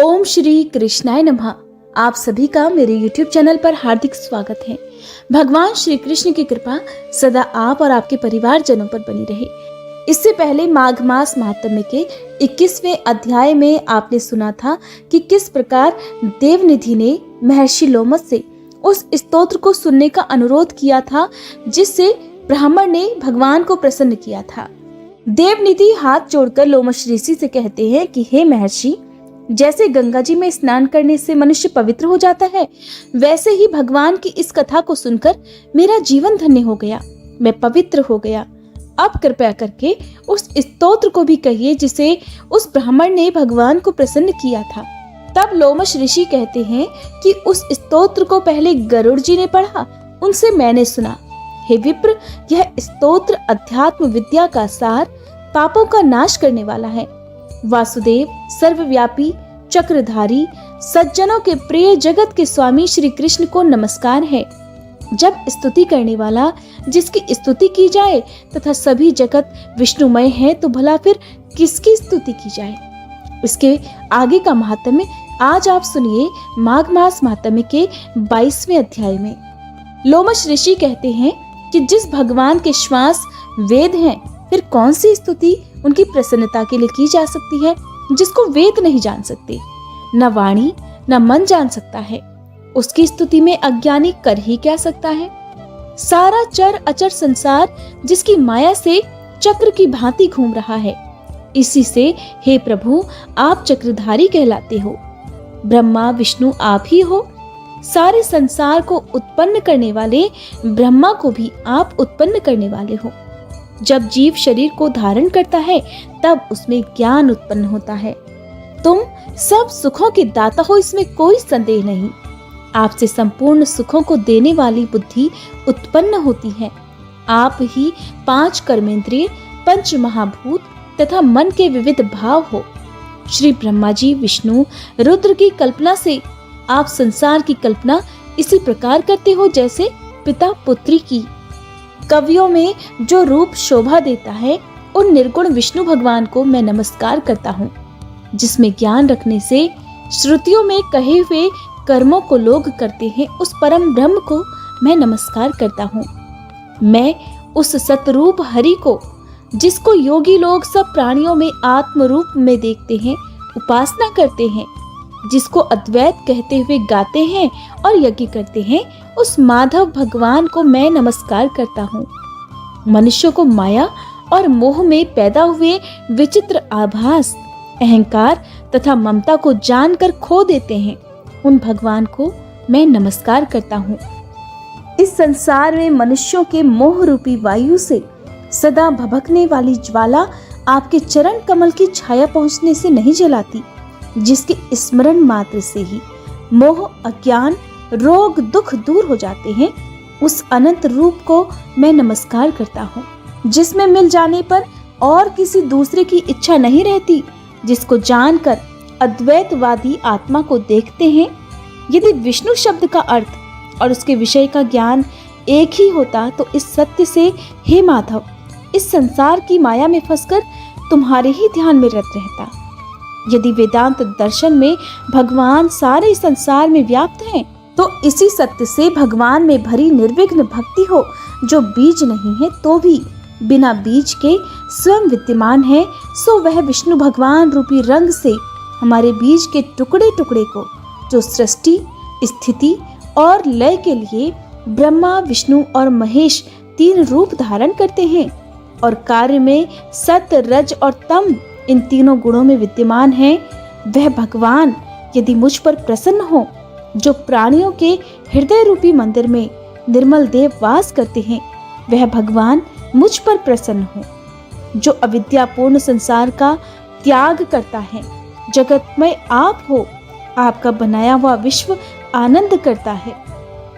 ओम श्री कृष्णाय नमः। आप सभी का मेरे YouTube चैनल पर हार्दिक स्वागत है। भगवान श्री कृष्ण की कृपा सदा आप और आपके परिवारजनों पर बनी रहे। इससे पहले माघ मास महात्म्य के 21वें अध्याय में आपने सुना था कि किस प्रकार देवनिधि ने महर्षि लोमश से उस स्तोत्र को सुनने का अनुरोध किया था, जिससे ब्राह्मण ने भगवान को प्रसन्न किया था। देवनिधि हाथ जोड़कर लोमश ऋषि से कहते हैं कि हे महर्षि, जैसे गंगा जी में स्नान करने से मनुष्य पवित्र हो जाता है, वैसे ही भगवान की इस कथा को सुनकर मेरा जीवन धन्य हो गया, मैं पवित्र हो गया। अब कृपया करके उस स्तोत्र को भी कहिए जिसे उस ब्राह्मण ने भगवान को प्रसन्न किया था। तब लोमश ऋषि कहते हैं कि उस स्तोत्र को पहले गरुड़ जी ने पढ़ा, उनसे मैंने सुना। हे विप्र, यह स्तोत्र अध्यात्म विद्या का सार, पापों का नाश करने वाला है। वासुदेव, सर्वव्यापी, चक्रधारी, सज्जनों के प्रिय, जगत के स्वामी श्री कृष्ण को नमस्कार है। जब स्तुति करने वाला जिसकी स्तुति की जाए तथा सभी जगत विष्णुमय है, तो भला फिर किसकी स्तुति की जाए। इसके आगे का महात्म्य आज आप सुनिए माघ मास महात्म्य के 22वें अध्याय में। लोमश ऋषि कहते हैं कि जिस भगवान के श्वास वेद हैं, फिर कौन सी स्तुति उनकी प्रसन्नता के लिए की जा सकती है, जिसको वेद नहीं जान सकते, न वाणी न मन जान सकता है। उसकी स्तुति में अज्ञानी कर ही क्या सकता है। सारा चर अचर संसार जिसकी माया से चक्र की भांति घूम रहा है, इसी से हे प्रभु आप चक्रधारी कहलाते हो। ब्रह्मा विष्णु आप ही हो। सारे संसार को उत्पन्न करने वाले ब्रह्मा को भी आप उत्पन्न करने वाले हो। जब जीव शरीर को धारण करता है, तब उसमें ज्ञान उत्पन्न होता है। तुम सब सुखों के दाता हो, इसमें कोई संदेह नहीं। आपसे संपूर्ण सुखों को देने वाली बुद्धि उत्पन्न होती है। आप ही 5 कर्मेंद्रिय, 5 महाभूत तथा मन के विविध भाव हो। श्री ब्रह्मा जी, विष्णु, रुद्र की कल्पना से आप संसार की कल्पना इसी प्रकार करते हो जैसे पिता पुत्री की। कवियों में जो रूप शोभा देता है, उन निर्गुण विष्णु भगवान को मैं नमस्कार करता हूँ, जिसमें ज्ञान रखने से श्रुतियों में कहे हुए कर्मों को लोग करते हैं। उस परम ब्रह्म को मैं नमस्कार करता हूँ। मैं उस सतरूप हरि को, जिसको योगी लोग सब प्राणियों में आत्म रूप में देखते हैं, उपासना करते हैं, जिसको अद्वैत कहते हुए गाते हैं और यज्ञ करते हैं, उस माधव भगवान को मैं नमस्कार करता हूँ। मनुष्यों को माया और मोह में पैदा हुए विचित्र आभास, अहंकार तथा ममता को जानकर खो देते हैं, उन भगवान को मैं नमस्कार करता हूँ। इस संसार में मनुष्यों के मोह रूपी वायु से सदा भभकने वाली ज्वाला आपके चरण कमल की छाया पहुँचने से नहीं जलाती, जिसके स्मरण मात्र से ही मोह, अज्ञान, रोग, दुख दूर हो जाते हैं। उस अनंत रूप को मैं नमस्कार करता हूँ, जिसमें मिल जाने पर और किसी दूसरे की इच्छा नहीं रहती, जिसको जानकर अद्वैतवादी आत्मा को देखते हैं। यदि विष्णु शब्द का अर्थ और उसके विषय का ज्ञान एक ही होता, तो इस सत्य से हे माधव, इस संसार की माया में फंसकर तुम्हारे ही ध्यान में रत रहता। यदि वेदांत दर्शन में भगवान सारे संसार में व्याप्त हैं, तो इसी सत्य से भगवान में भरी निर्विघ्न भक्ति हो, जो बीज नहीं है तो भी बिना बीज के स्वयं विद्यमान है, सो वह विष्णु भगवान रूपी रंग से हमारे बीज के टुकड़े टुकड़े को, जो सृष्टि, स्थिति और लय के लिए ब्रह्मा, विष्णु और महेश 3 रूप धारण करते हैं और कार्य में सत्य, रज और तम इन तीनों गुणों में विद्यमान है, वह भगवान यदि मुझ पर प्रसन्न हो, जो प्राणियों के हृदय रूपी मंदिर में निर्मल देव वास करते हैं, वह भगवान मुझ पर प्रसन्न हो, जो अविद्यापूर्ण संसार का त्याग करता है। जगतमय आप हो, आपका बनाया हुआ विश्व आनंद करता है।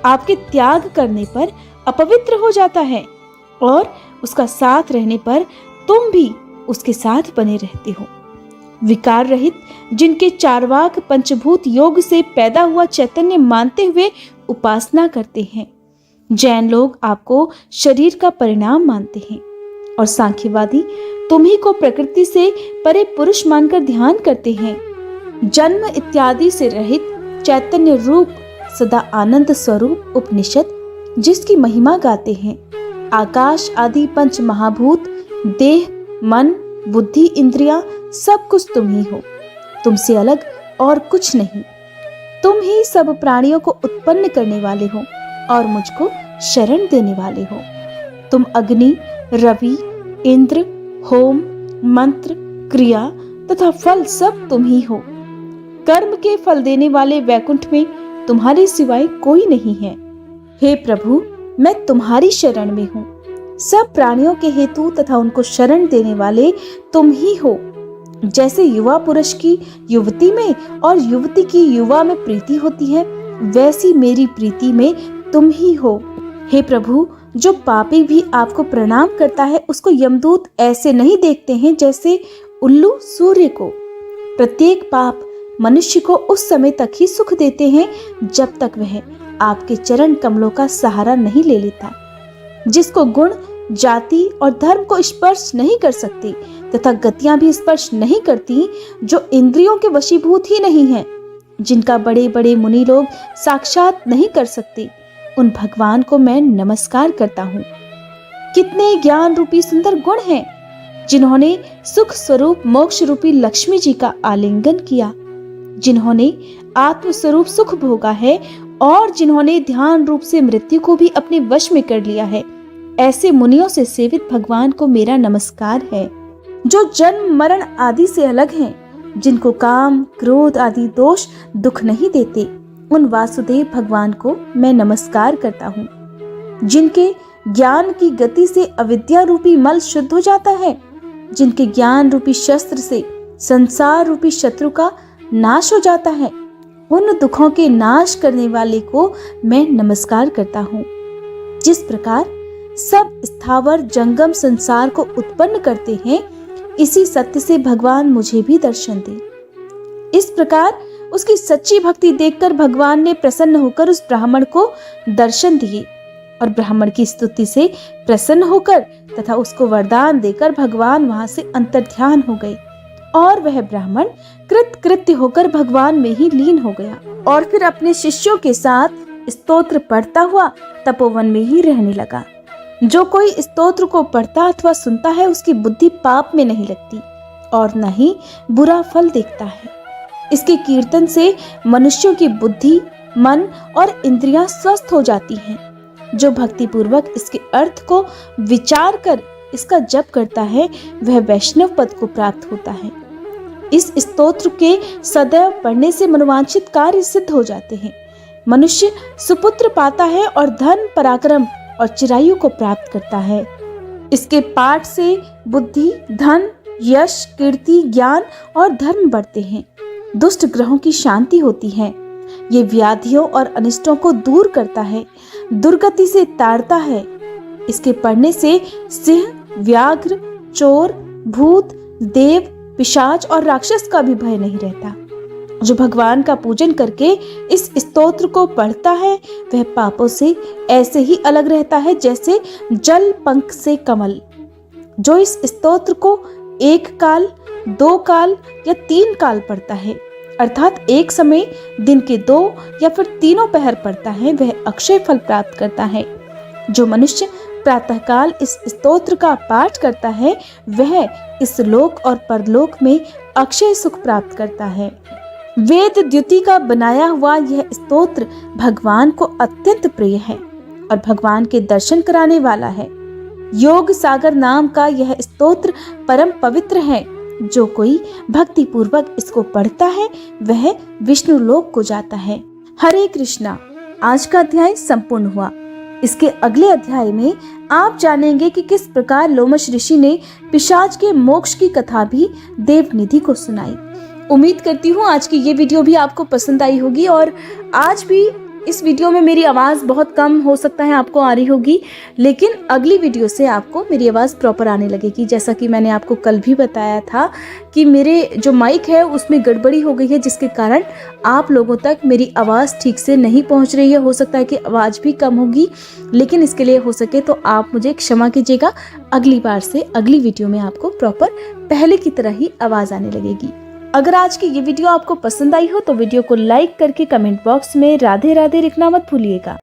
आपके त्याग करने पर अपवित्र हो जाता है और उसका साथ रहने पर तुम भी उसके साथ बने रहते हो। विकार रहित, जिनके चारवाक पंचभूत योग से पैदा हुआ चैतन्य मानते हुए उपासना करते हैं। जैन लोग आपको शरीर का परिणाम मानते हैं और सांख्यवादी तुम्ही को प्रकृति से परे पुरुष मानकर ध्यान करते हैं। जन्म इत्यादि से रहित चैतन्य रूप सदा आनंद स्वरूप उपनिषद जिसकी महिमा गाते हैं। आकाश आदि पंच महाभूत, देह, मन, बुद्धि, इंद्रियां सब कुछ तुम ही हो। तुमसे अलग और कुछ नहीं। तुम ही सब प्राणियों को उत्पन्न करने वाले हो और मुझको शरण देने वाले हो। तुम अग्नि, रवि, इंद्र, होम, मंत्र, क्रिया तथा फल सब तुम ही हो। कर्म के फल देने वाले वैकुंठ में तुम्हारे सिवाय कोई नहीं है। हे प्रभु, मैं तुम्हारी शरण में हूँ। सब प्राणियों के हेतु तथा उनको शरण देने वाले तुम ही हो। जैसे युवा पुरुष की युवती में और युवती की युवा में प्रीति होती है, वैसी मेरी प्रीति में तुम ही हो। हे प्रभु, जो पापी भी आपको प्रणाम करता है उसको यमदूत ऐसे नहीं देखते हैं जैसे उल्लू सूर्य को। प्रत्येक पाप मनुष्य को उस समय तक ही सुख देते हैं जब तक वह आपके चरण कमलों का सहारा नहीं ले लेता। जिसको गुण, जाति और धर्म को स्पर्श नहीं कर सकती तथा गतियां भी स्पर्श नहीं करती, जो इंद्रियों के वशीभूत ही नहीं है, जिनका बड़े बड़े मुनि लोग साक्षात नहीं कर सकते, उन भगवान को मैं नमस्कार करता हूँ। कितने ज्ञान रूपी सुंदर गुण हैं, जिन्होंने सुख स्वरूप मोक्ष रूपी लक्ष्मी जी का आलिंगन किया, जिन्होंने आत्म स्वरूप सुख भोगा है और जिन्होंने ध्यान रूप से मृत्यु को भी अपने वश में कर लिया है। ऐसे मुनियों से सेवित भगवान को मेरा नमस्कार है। जो जन्म मरण आदि से अलग हैं, जिनको काम, क्रोध आदि दोष दुख नहीं देते, उन वासुदेव भगवान को मैं नमस्कार करता हूँ। जिनके ज्ञान की गति से अविद्या रूपी मल शुद्ध हो जाता है, जिनके ज्ञान रूपी शस्त्र से संसार रूपी शत्रु का नाश हो जाता है, उन दुखों के नाश करने वाले को मैं नमस्कार करता हूँ। जिस प्रकार सब स्थावर जंगम संसार को उत्पन्न करते हैं, इसी सत्य से भगवान मुझे भी दर्शन दे। इस प्रकार उसकी सच्ची भक्ति देखकर भगवान ने प्रसन्न होकर उस ब्राह्मण को दर्शन दिए और ब्राह्मण की स्तुति से प्रसन्न होकर तथा उसको वरदान देकर भगवान वहां से अंतर्ध्यान हो गए और वह ब्राह्मण कृतकृत्य होकर भगवान में ही लीन हो गया और फिर अपने शिष्यों के साथ स्तोत्र पढ़ता हुआ तपोवन में ही रहने लगा। जो कोई स्तोत्र को पढ़ता अथवा सुनता है, उसकी बुद्धि पाप में नहीं लगती और न ही बुरा फल देखता है। इसके कीर्तन से मनुष्यों की बुद्धि, मन और इंद्रियां स्वस्थ हो जाती हैं। जो भक्ति पूर्वक इसके अर्थ को विचार कर इसका जप करता है, वह वैष्णव पद को प्राप्त होता है। इस स्तोत्र के सदैव पढ़ने से मनोवांछित कार्य सिद्ध हो जाते हैं। मनुष्य सुपुत्र पाता है और धन, पराक्रम और चिरायु को प्राप्त करता है। इसके पाठ से बुद्धि, धन, यश, कीर्ति, ज्ञान और धर्म बढ़ते हैं। दुष्ट ग्रहों की शांति होती है। ये व्याधियों और अनिष्टों को दूर करता है, दुर्गति से ताड़ता है। इसके पढ़ने से सिंह, व्याघ्र, चोर, भूत, देव, पिशाच और राक्षस का भी भय नहीं रहता। जो भगवान का पूजन करके इस स्तोत्र को पढ़ता है, वह पापों से ऐसे ही अलग रहता है जैसे जल पंख से कमल। जो इस स्तोत्र को 1 काल, 2 काल या 3 काल पढ़ता है, अर्थात एक समय दिन के 2 या फिर तीनों पहर पढ़ता है, वह अक्षय फल प्राप्त करता है। जो मनुष्य प्रातःकाल इस स्तोत्र का पाठ करता है, वह इस लोक और परलोक में अक्षय सुख प्राप्त करता है। वेद द्युति का बनाया हुआ यह स्तोत्र भगवान को अत्यंत प्रिय है और भगवान के दर्शन कराने वाला है। योग सागर नाम का यह स्तोत्र परम पवित्र है। जो कोई भक्ति पूर्वक इसको पढ़ता है, वह विष्णु लोक को जाता है। हरे कृष्णा। आज का अध्याय संपूर्ण हुआ। इसके अगले अध्याय में आप जानेंगे कि किस प्रकार लोमश ऋषि ने पिशाच के मोक्ष की कथा भी देवनिधि को सुनाई। उम्मीद करती हूँ आज की ये वीडियो भी आपको पसंद आई होगी और आज भी इस वीडियो में मेरी आवाज़ बहुत कम हो सकता है आपको आ रही होगी, लेकिन अगली वीडियो से आपको मेरी आवाज़ प्रॉपर आने लगेगी। जैसा कि मैंने आपको कल भी बताया था कि मेरे जो माइक है उसमें गड़बड़ी हो गई है, जिसके कारण आप लोगों तक मेरी आवाज़ ठीक से नहीं पहुंच रही है। हो सकता है कि आवाज़ भी कम होगी, लेकिन इसके लिए हो सके तो आप मुझे क्षमा कीजिएगा। अगली बार से अगली वीडियो में आपको प्रॉपर पहले की तरह ही आवाज़ आने लगेगी। अगर आज की ये वीडियो आपको पसंद आई हो तो वीडियो को लाइक करके कमेंट बॉक्स में राधे राधे लिखना मत भूलिएगा।